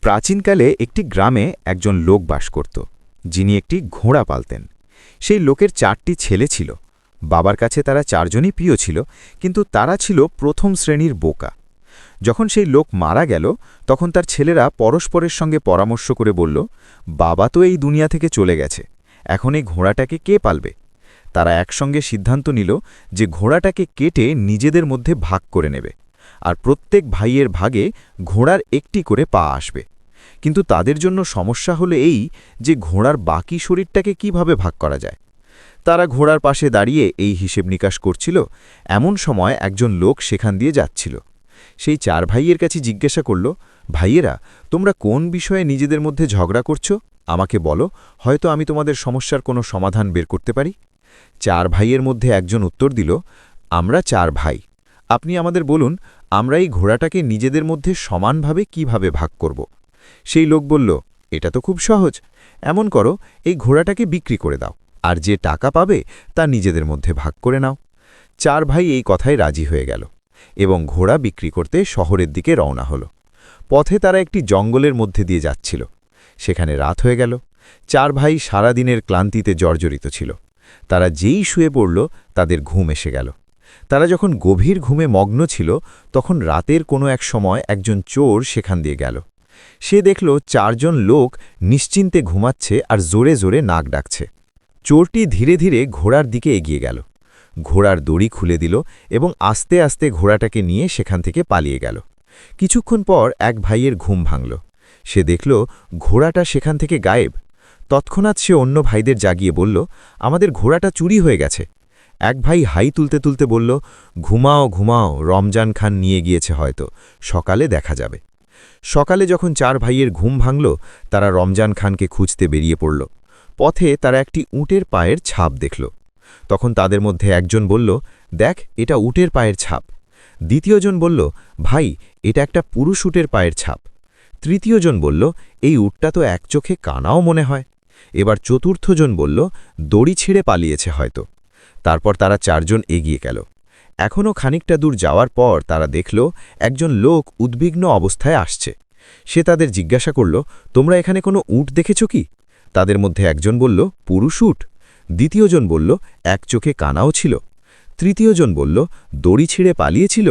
প্রাচীনকালে একটি গ্রামে একজন লোক বাস করত, যিনি একটি ঘোড়া পালতেন। সেই লোকের 4টি ছেলে ছিল। বাবার কাছে তারা 4জনই প্রিয় ছিল, কিন্তু তারা ছিল প্রথম শ্রেণীর বোকা। যখন সেই লোক মারা গেল, তখন তার ছেলেরা পরস্পরের সঙ্গে পরামর্শ করে বলল, বাবা তো এই দুনিয়া থেকে চলে গেছে, এখন এই ঘোড়াটাকে কে পালবে? তারা একসঙ্গে সিদ্ধান্ত নিল যে ঘোড়াটাকে কেটে নিজেদের মধ্যে ভাগ করে নেবে, আর প্রত্যেক ভাইয়ের ভাগে ঘোড়ার একটি করে পা আসবে। কিন্তু তাদের জন্য সমস্যা হলো এই যে ঘোড়ার বাকি শরীরটাকে কিভাবে ভাগ করা যায়। তারা ঘোড়ার পাশে দাঁড়িয়ে এই হিসেব নিকাশ করছিল। এমন সময় একজন লোক সেখান দিয়ে যাচ্ছিল। সেই 4 ভাইয়ের কাছে জিজ্ঞাসা করল, ভাইয়েরা, তোমরা কোন বিষয়ে নিজেদের মধ্যে ঝগড়া করছো? আমাকে বলো, হয়তো আমি তোমাদের সমস্যার কোনো সমাধান বের করতে পারি। 4 ভাইয়ের মধ্যে একজন উত্তর দিল, আমরা 4 ভাই, আপনি আমাদের বলুন, আমরা এই ঘোড়াটাকে নিজেদের মধ্যে সমানভাবে কিভাবে ভাগ করব। সেই লোক বলল, এটা তো খুব সহজ। এমন করো, এই ঘোড়াটাকে বিক্রি করে দাও, আর যে টাকা পাবে তা নিজেদের মধ্যে ভাগ করে নাও। 4 ভাই এই কথায় রাজি হয়ে গেল এবং ঘোড়া বিক্রি করতে শহরের দিকে রওনা হলো। পথে তারা একটি জঙ্গলের মধ্যে দিয়ে যাচ্ছিল। সেখানে রাত হয়ে গেল। 4 ভাই সারাদিনের ক্লান্তিতে জর্জরিত ছিল। তারা যেই শুয়ে পড়ল, তাদের ঘুম এসে গেল। তারা যখন গভীর ঘুমে মগ্ন ছিল, তখন রাতের কোনো এক সময় একজন চোর সেখান দিয়ে গেল। সে দেখল 4 জন লোক নিশ্চিন্তে ঘুমাচ্ছে আর জোরে জোরে নাক ডাকছে। চোরটি ধীরে ধীরে ঘোড়ার দিকে এগিয়ে গেল। ঘোড়ার দড়ি খুলে দিল এবং আস্তে আস্তে ঘোড়াটাকে নিয়ে সেখান থেকে পালিয়ে গেল। কিছুক্ষণ পর এক ভাইয়ের ঘুম ভাঙল। সে দেখল ঘোড়াটা সেখান থেকে গায়েব। তৎক্ষণাৎ সে অন্য ভাইদের জাগিয়ে বলল, আমাদের ঘোড়াটা চুরি হয়ে গেছে। এক ভাই হাই তুলতে তুলতে বলল, ঘুমাও ঘুমাও, রমজান খান নিয়ে গিয়েছে, হয়তো সকালে দেখা যাবে। সকালে যখন 4 ভাইয়ের ঘুম ভাঙল, তারা রমজান খানকে খুঁজতে বেরিয়ে পড়ল। পথে তারা একটি উটের পায়ের ছাপ দেখল। তখন তাদের মধ্যে একজন বলল, দেখ, এটা উটের পায়ের ছাপ। দ্বিতীয়জন বলল, ভাই, এটা একটা পুরুষ উটের পায়ের ছাপ। তৃতীয়জন বলল, এই উটটা তো এক চোখে কানাও মনে হয়। এবার চতুর্থজন বলল, দড়ি ছিঁড়ে পালিয়েছে হয়তো। তারপর তারা 4 জন এগিয়ে গেল। এখনও খানিকটা দূর যাওয়ার পর তারা দেখল একজন লোক উদ্বিগ্ন অবস্থায় আসছে। সে তাদের জিজ্ঞাসা করল, তোমরা এখানে কোনো উট দেখেছ কি? তাদের মধ্যে একজন বলল, পুরুষ উট। দ্বিতীয়জন বলল, এক চোখে কানাও ছিল। তৃতীয়জন বলল, দড়ি ছিঁড়ে পালিয়েছিল।